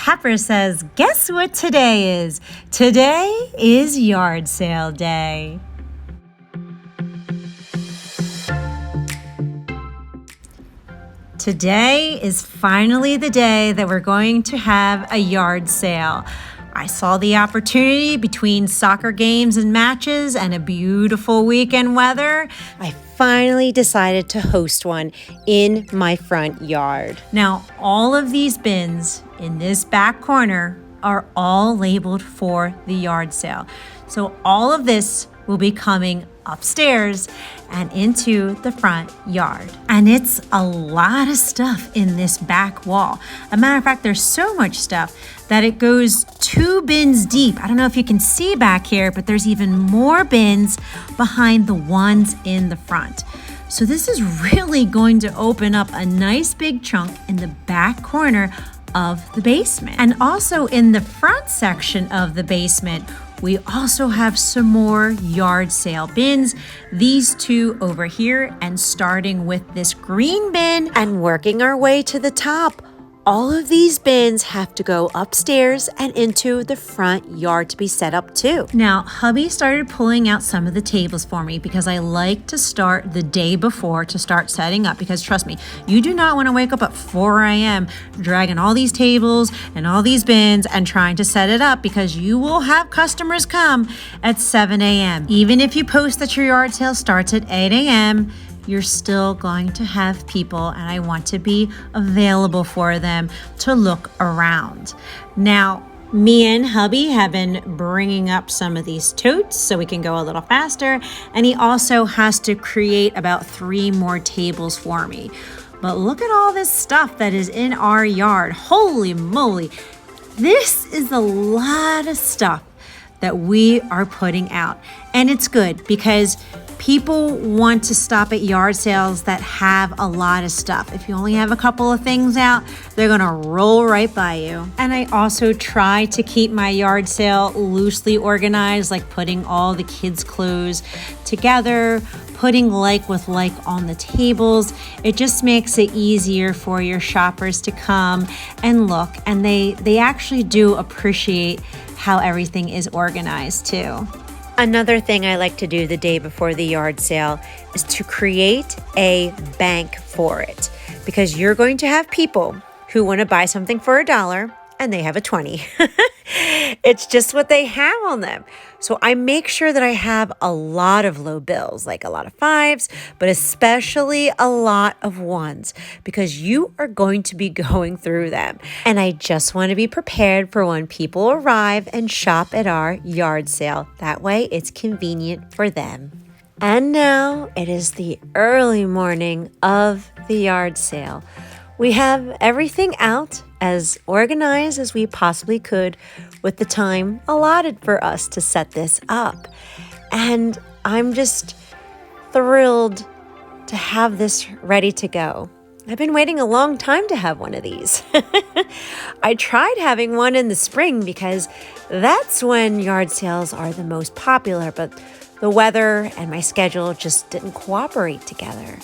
Pepper says, guess what today is? Today is yard sale day. Today is finally the day that we're going to have a yard sale. I saw the opportunity between soccer games and matches and a beautiful weekend weather. I finally decided to host one in my front yard. Now, all of these bins in this back corner are all labeled for the yard sale. So all of this will be coming upstairs and into the front yard. And it's a lot of stuff in this back wall. A matter of fact, there's so much stuff that it goes 2 bins deep. I don't know if you can see back here, but there's even more bins behind the ones in the front. So this is really going to open up a nice big chunk in the back corner of the basement. And also in the front section of the basement, we also have some more yard sale bins. These 2 over here, and starting with this green bin and working our way to the top. All of these bins have to go upstairs and into the front yard to be set up too. Now, hubby started pulling out some of the tables for me because I like to start the day before to start setting up, because trust me, you do not want to wake up at 4 a.m. dragging all these tables and all these bins and trying to set it up, because you will have customers come at 7 a.m. Even if you post that your yard sale starts at 8 a.m., you're still going to have people, and I want to be available for them to look around. Now, me and hubby have been bringing up some of these totes so we can go a little faster, and he also has to create about 3 more tables for me. But look at all this stuff that is in our yard. Holy moly, this is a lot of stuff that we are putting out. And it's good because people want to stop at yard sales that have a lot of stuff. If you only have a couple of things out, they're gonna roll right by you. And I also try to keep my yard sale loosely organized, like putting all the kids' clothes together, putting like with like on the tables. It just makes it easier for your shoppers to come and look, and they actually do appreciate how everything is organized too. Another thing I like to do the day before the yard sale is to create a bank for it, because you're going to have people who want to buy something for $1 and they have a 20. It's just what they have on them. So I make sure that I have a lot of low bills, like a lot of 5s, but especially a lot of 1s, because you are going to be going through them. And I just want to be prepared for when people arrive and shop at our yard sale. That way it's convenient for them. And now it is the early morning of the yard sale. We have everything out as organized as we possibly could with the time allotted for us to set this up. And I'm just thrilled to have this ready to go. I've been waiting a long time to have one of these. I tried having one in the spring because that's when yard sales are the most popular, but the weather and my schedule just didn't cooperate together.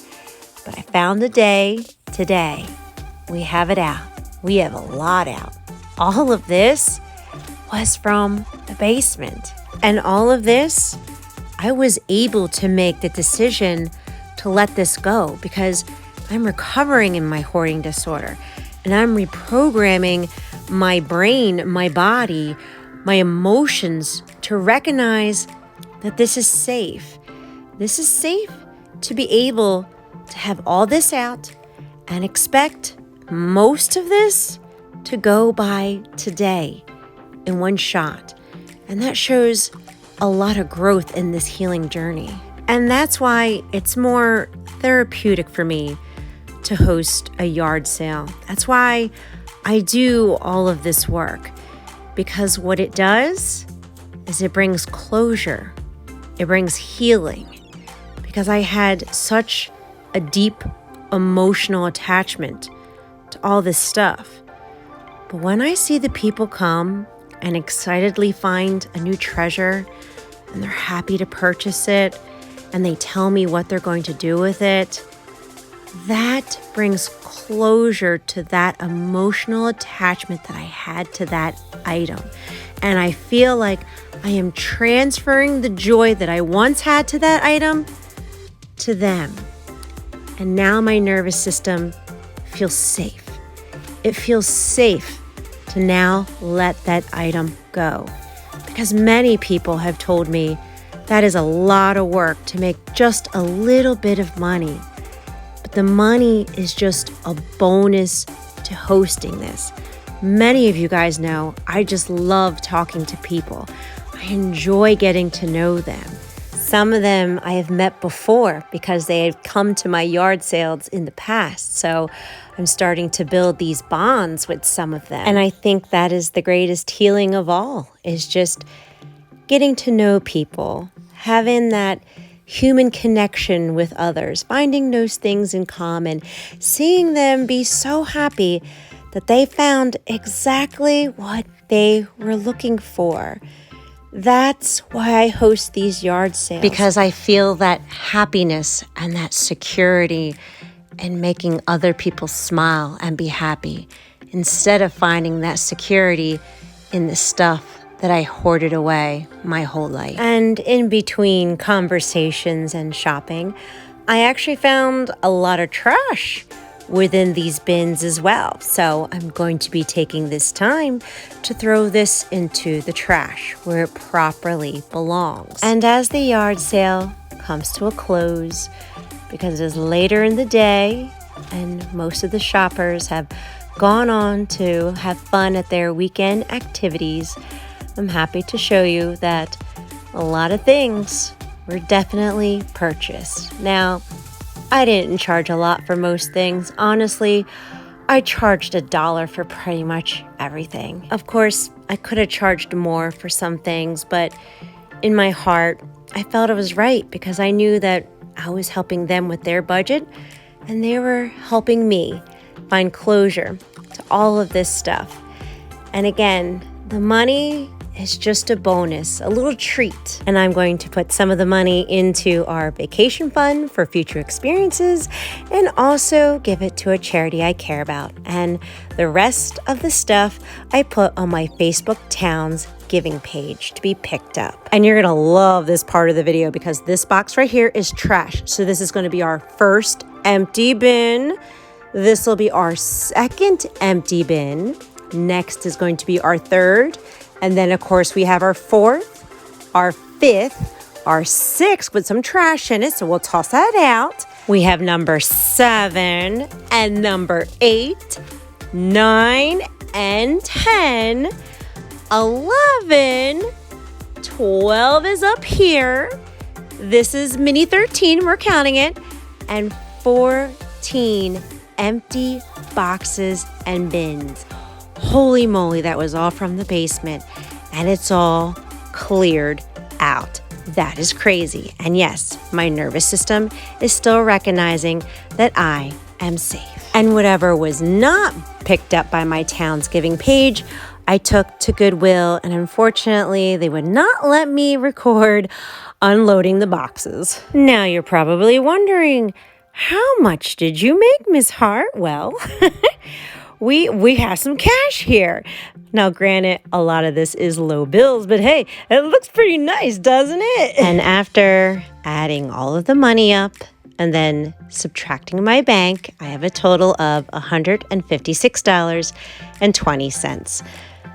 But I found a day today. We have it out. We have a lot out. All of this was from the basement. And all of this, I was able to make the decision to let this go because I'm recovering in my hoarding disorder. And I'm reprogramming my brain, my body, my emotions to recognize that this is safe. This is safe to be able to have all this out and expect most of this to go by today in one shot. And that shows a lot of growth in this healing journey. And that's why it's more therapeutic for me to host a yard sale. That's why I do all of this work, because what it does is it brings closure. It brings healing, because I had such a deep emotional attachment to all this stuff. But when I see the people come and excitedly find a new treasure, and they're happy to purchase it, and they tell me what they're going to do with it, that brings closure to that emotional attachment that I had to that item. And I feel like I am transferring the joy that I once had to that item to them. And now my nervous system feels safe. It feels safe to now let that item go. Because many people have told me that is a lot of work to make just a little bit of money. But the money is just a bonus to hosting this. Many of you guys know I just love talking to people. I enjoy getting to know them. Some of them I have met before because they had come to my yard sales in the past. So I'm starting to build these bonds with some of them. And I think that is the greatest healing of all, is just getting to know people, having that human connection with others, finding those things in common, seeing them be so happy that they found exactly what they were looking for. That's why I host these yard sales. Because I feel that happiness and that security in making other people smile and be happy, instead of finding that security in the stuff that I hoarded away my whole life. And in between conversations and shopping, I actually found a lot of trash within these bins as well. So I'm going to be taking this time to throw this into the trash where it properly belongs. And as the yard sale comes to a close, because it is later in the day and most of the shoppers have gone on to have fun at their weekend activities, I'm happy to show you that a lot of things were definitely purchased. Now, I didn't charge a lot for most things. Honestly, I charged $1 for pretty much everything. Of course, I could have charged more for some things, but in my heart, I felt it was right because I knew that I was helping them with their budget and they were helping me find closure to all of this stuff. And again, the money is just a bonus, a little treat. And I'm going to put some of the money into our vacation fund for future experiences and also give it to a charity I care about. And the rest of the stuff I put on my Facebook Towns giving page to be picked up. And you're gonna love this part of the video because this box right here is trash. So this is gonna be our first empty bin. This will be our second empty bin. Next is going to be our third. And then, of course, we have our fourth, our fifth, our sixth with some trash in it. So we'll toss that out. We have number 7 and number 8, 9 and 10, 11, 12 is up here. This is mini 13. We're counting it. And 14 empty boxes and bins. Holy moly, that was all from the basement, and it's all cleared out. That is crazy. And yes, my nervous system is still recognizing that I am safe. And whatever was not picked up by my Towns Giving page, I took to Goodwill, and unfortunately, they would not let me record unloading the boxes. Now you're probably wondering, how much did you make, Miss Hart? Well, we have some cash here. Now, granted, a lot of this is low bills, but hey, it looks pretty nice, doesn't it? And after adding all of the money up and then subtracting my bank, I have a total of $156.20.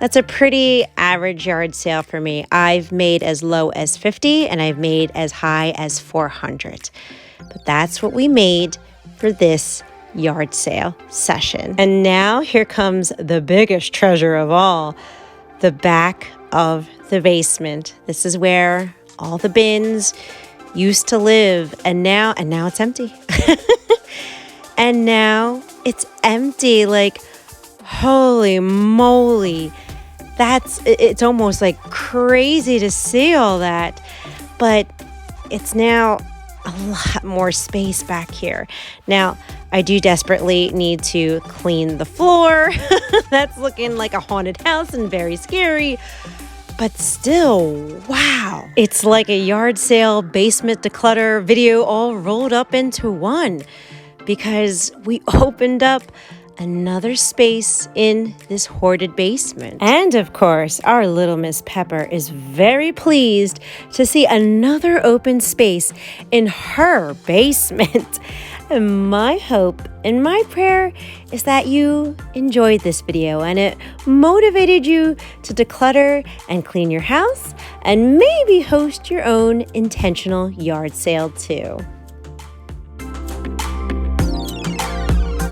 That's a pretty average yard sale for me. I've made as low as $50 and I've made as high as $400. But that's what we made for this yard sale session. And now here comes the biggest treasure of all, the back of the basement. This is where all the bins used to live, and now it's empty. And now it's empty. Like, holy moly. It's almost like crazy to see all that, but it's now a lot more space back here. Now, I do desperately need to clean the floor. That's looking like a haunted house and very scary. But still, wow. It's like a yard sale basement declutter video all rolled up into one. because we opened up another space in this hoarded basement. And of course, our little Miss Pepper is very pleased to see another open space in her basement. And my hope and my prayer is that you enjoyed this video and it motivated you to declutter and clean your house and maybe host your own intentional yard sale too.